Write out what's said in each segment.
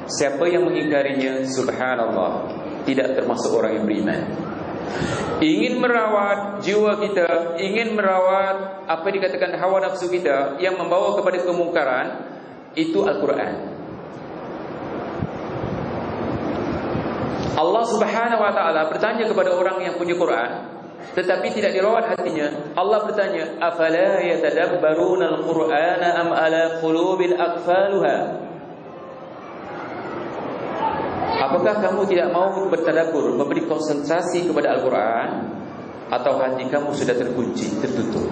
Siapa yang mengingkarinya, subhanallah, tidak termasuk orang yang beriman. Ingin merawat jiwa kita, ingin merawat apa dikatakan hawa nafsu kita yang membawa kepada kemungkaran, itu Al-Quran. Allah subhanahu wa ta'ala bertanya kepada orang yang punya Quran tetapi tidak dirawat hatinya. Allah bertanya, afala yatadabbaruna al-Qur'ana am ala qulubin aqfaluha. Apakah kamu tidak mau bertadabbur, memberi konsentrasi kepada Al-Quran, atau hati kamu sudah terkunci, tertutup?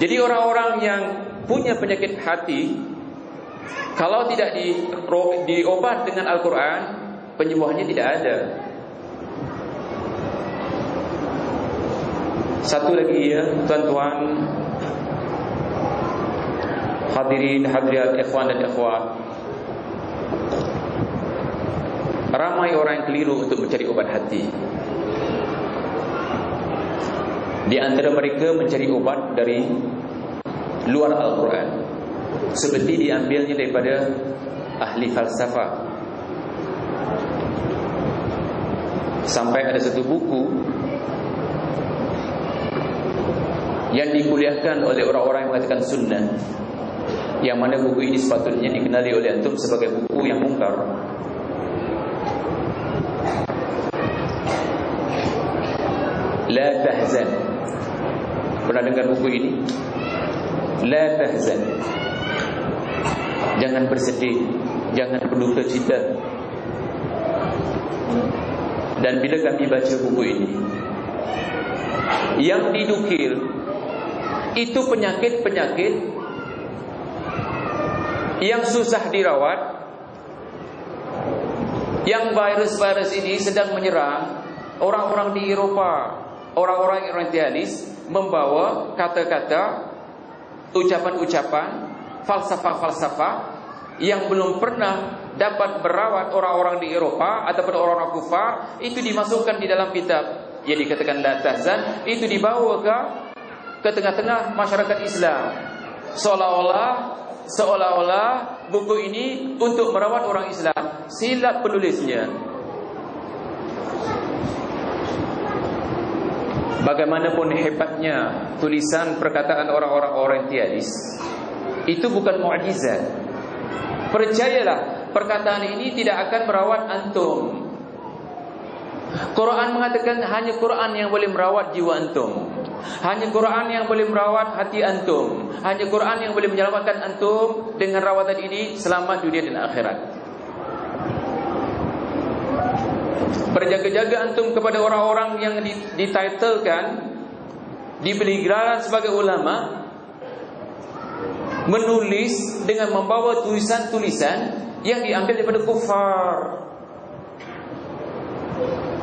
Jadi orang-orang yang punya penyakit hati, kalau tidak diobat dengan Al-Quran, penyembuhannya tidak ada. Satu lagi ya, tuan-tuan, hadirin hadirat, ikhwan dan ikhwat, ramai orang yang keliru untuk mencari obat hati. Di antara mereka mencari obat dari luar Al-Quran, seperti diambilnya daripada ahli falsafah. Sampai ada satu buku yang dikuliahkan oleh orang-orang yang mengatakan sunnah, yang mana buku ini sepatutnya dikenali oleh antum sebagai buku yang mungkar. La tahzan. Pernah dengar buku ini? La tahzan. Jangan bersedih, jangan berduka cita. Dan bila kami baca buku ini, yang didukir itu penyakit-penyakit yang susah dirawat, yang virus-virus ini sedang menyerang orang-orang di Eropa. Orang-orang orientalis membawa kata-kata, ucapan-ucapan, falsafah-falsafah yang belum pernah dapat merawat orang-orang di Eropa ataupun orang-orang kufar, itu dimasukkan di dalam kitab yang dikatakan la tahzan, itu dibawa ke tengah-tengah masyarakat Islam, seolah-olah buku ini untuk merawat orang Islam. Silap penulisnya. Bagaimanapun hebatnya tulisan perkataan orang-orang orientalis, itu bukan mukjizat. Percayalah, perkataan ini tidak akan merawat antum. Quran mengatakan hanya Quran yang boleh merawat jiwa antum, hanya Quran yang boleh merawat hati antum, hanya Quran yang boleh menyelamatkan antum dengan rawatan ini selamat dunia dan akhirat. Berjaga-jaga antum kepada orang-orang yang dititlekan, diberi gelaran sebagai ulama, menulis dengan membawa tulisan-tulisan yang diambil daripada kufar.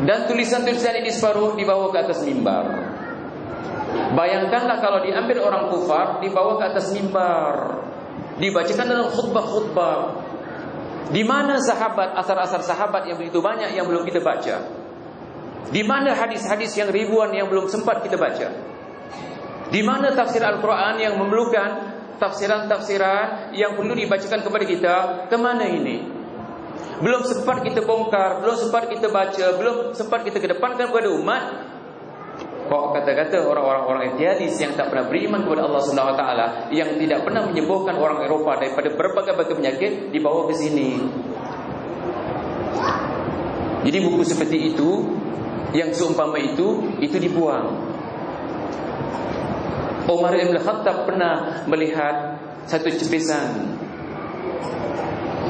Dan tulisan-tulisan ini separuh dibawa ke atas mimbar. Bayangkanlah kalau diambil orang kufar, dibawa ke atas mimbar, dibacakan dalam khutbah-khutbah. Di mana sahabat, asar-asar sahabat yang begitu banyak yang belum kita baca? Di mana hadis-hadis yang ribuan yang belum sempat kita baca? Di mana tafsir Al-Quran yang memerlukan tafsiran-tafsiran yang perlu dibacakan kepada kita? Kemana ini? Belum sempat kita bongkar, belum sempat kita baca, belum sempat kita kedepankan kepada umat. Kok kata-kata orang-orang idealis yang tak pernah beriman kepada Allah Subhanahu Wa Taala, yang tidak pernah menyembuhkan orang Eropah daripada berbagai-bagai penyakit, dibawa ke sini. Jadi buku seperti itu, yang seumpama itu dibuang. Umar Ibn Khattab pernah melihat satu cepisan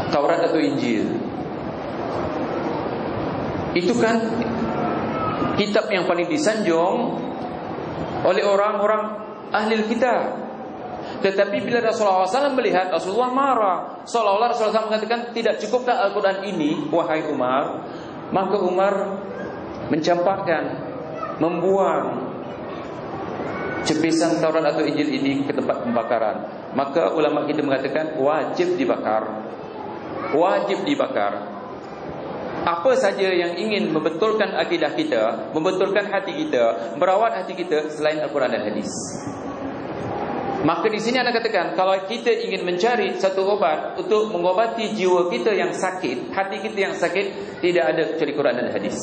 Taurat atau Injil. Itu kan kitab yang paling disanjung oleh orang-orang ahli kitab. Tetapi bila Rasulullah SAW melihat, Rasulullah marah. Seolah-olah Rasulullah SAW mengatakan, tidak cukupkah Al-Quran ini, wahai Umar? Maka Umar mencampakkan, membuang cepisan Taurat atau Injil ini ke tempat pembakaran. Maka ulama kita mengatakan wajib dibakar. Wajib dibakar. Apa saja yang ingin membetulkan akidah kita, membetulkan hati kita, merawat hati kita selain Al-Quran dan hadis. Maka di sini Anda katakan, kalau kita ingin mencari satu obat untuk mengobati jiwa kita yang sakit, hati kita yang sakit, tidak ada kecuali Quran dan hadis.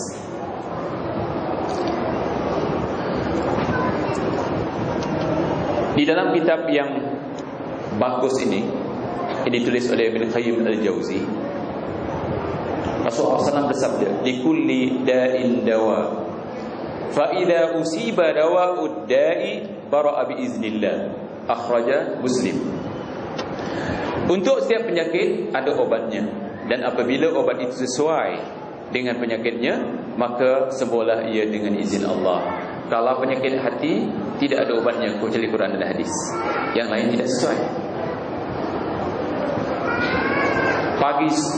Di dalam kitab yang bagus ini ditulis oleh Ibn Qayyim al-Jauzi, Rasulullah SAW bersabda, "Likulli da'in dawa, fa idza usiba dawa'ud da'i bara'a bi iznillah." Akhraja Muslim. Untuk setiap penyakit ada obatnya, dan apabila obat itu sesuai dengan penyakitnya, maka sembuhlah ia dengan izin Allah. Kalau penyakit hati, tidak ada obatnya kecuali Quran dan hadis. Yang lain tidak sesuai.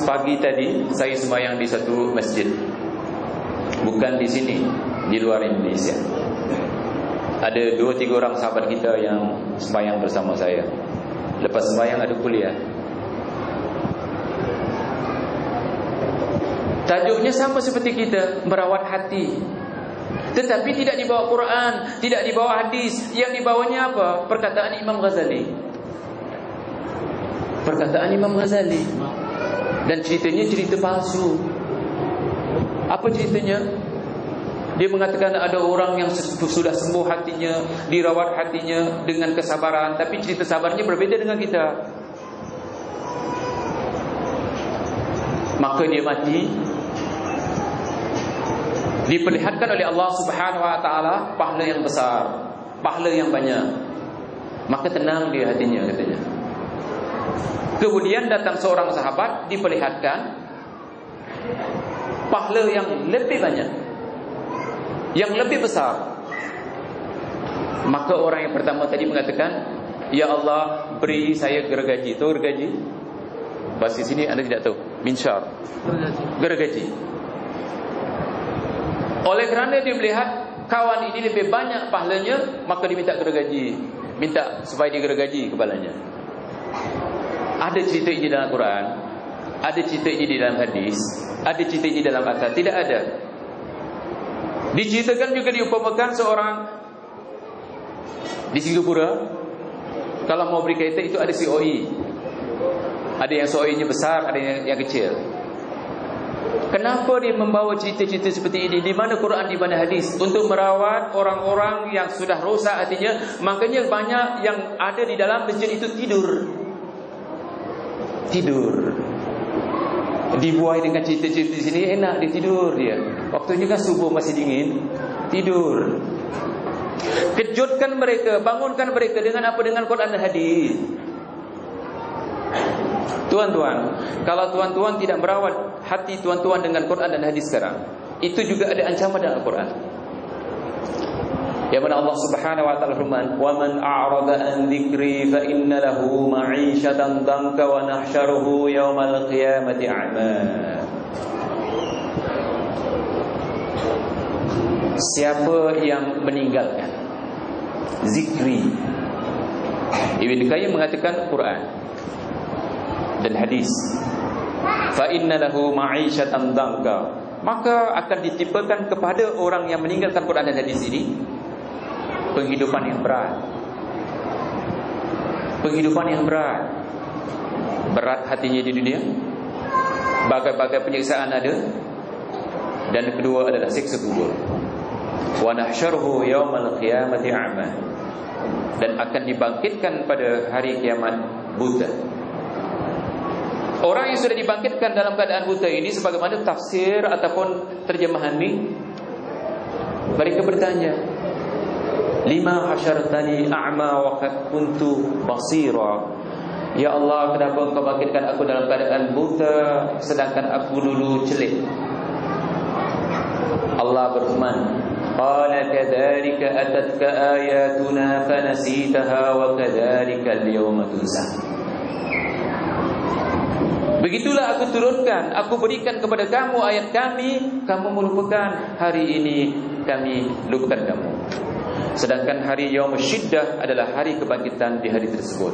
Pagi tadi saya sembahyang di satu masjid, bukan di sini, di luar Indonesia. Ada 2-3 orang sahabat kita yang sembahyang bersama saya. Lepas sembahyang ada kuliah. Tajuknya sama seperti kita, merawat hati. Tetapi tidak dibawa Quran, tidak dibawa hadis. Yang dibawanya apa? Perkataan Imam Ghazali. Perkataan Imam Ghazali. Dan ceritanya cerita palsu. Apa ceritanya? Dia mengatakan ada orang yang sudah sembuh hatinya, dirawat hatinya dengan kesabaran, tapi cerita sabarnya berbeza dengan kita. Maka dia mati, diperlihatkan oleh Allah Subhanahu wa taala pahala yang besar, pahala yang banyak. Maka tenang dia hatinya, katanya. Kemudian datang seorang sahabat, diperlihatkan pahala yang lebih banyak, yang lebih besar. Maka orang yang pertama tadi mengatakan, "Ya Allah, beri saya gergaji." Tahu gergaji? Bahasa sini Anda tidak tahu. Minsyar. Gergaji. Oleh kerana dia melihat kawan ini lebih banyak pahalanya, maka dia minta gergaji, minta supaya digergaji kepalanya. Ada cerita ini dalam Quran, ada cerita ini dalam hadis, ada cerita ini dalam akal? Tidak ada. Diceritakan juga, diumpamakan seorang di Singapura, kalau mau beri kereta itu ada COE. Ada yang COE-nya besar, ada yang kecil. Kenapa dia membawa cerita-cerita seperti ini? Di mana Quran, di mana hadis? Untuk merawat orang-orang yang sudah rosak hatinya. Makanya banyak yang ada di dalam masjid itu tidur. Dibuai dengan cerita-cerita di sini, enak dia tidur dia. Waktunya kan subuh masih dingin, tidur. Kejutkan mereka, bangunkan mereka dengan apa? Dengan Quran dan hadis. Tuan-tuan, kalau tuan-tuan tidak merawat hati tuan-tuan dengan Quran dan hadis sekarang, itu juga ada ancaman dalam Al-Quran. Yang mana Allah Subhanahu wa taala firman, "Wa man a'rada an dzikri fa inna lahu ma'isyatan danka wa nahsyaruhu yaumal qiyamati a'ma." Siapa yang meninggalkan zikri, Ibn Qayyim mengatakan Quran dan hadis, fa inna lahu ma'isyatan danka, maka akan ditimpakan kepada orang yang meninggalkan Quran dan hadis ini penghidupan yang berat. Penghidupan yang berat. Berat hatinya di dunia, bagai-bagai penyiksaan ada, dan kedua adalah siksa kubur. Wa nahsyuruhu yaumal qiyamati a'ma, dan akan dibangkitkan pada hari kiamat buta. Orang yang sudah dibangkitkan dalam keadaan buta ini, sebagaimana tafsir ataupun terjemahan ini, mereka bertanya, "Lima hasyartani a'ma wa qad kuntu basira." Ya Allah, kenapa engkau bangkitkan aku dalam keadaan buta sedangkan aku dulu celik? Allah berfirman, "Qala kadzalika atatka ayatuna fanasitaha wa kadzalika al-yawma tunsa." Begitulah aku turunkan, aku berikan kepada kamu ayat kami, kamu melupakan. Hari ini kami lupakan kamu. Sedangkan hari Yaum Syiddah adalah hari kebangkitan di hari tersebut.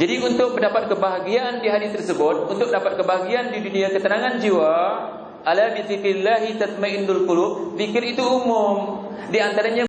Jadi untuk mendapat kebahagiaan di hari tersebut, untuk dapat kebahagiaan di dunia, ketenangan jiwa, ala bi dzikrillah tatmainnul qulub. Zikir itu umum. Di antaranya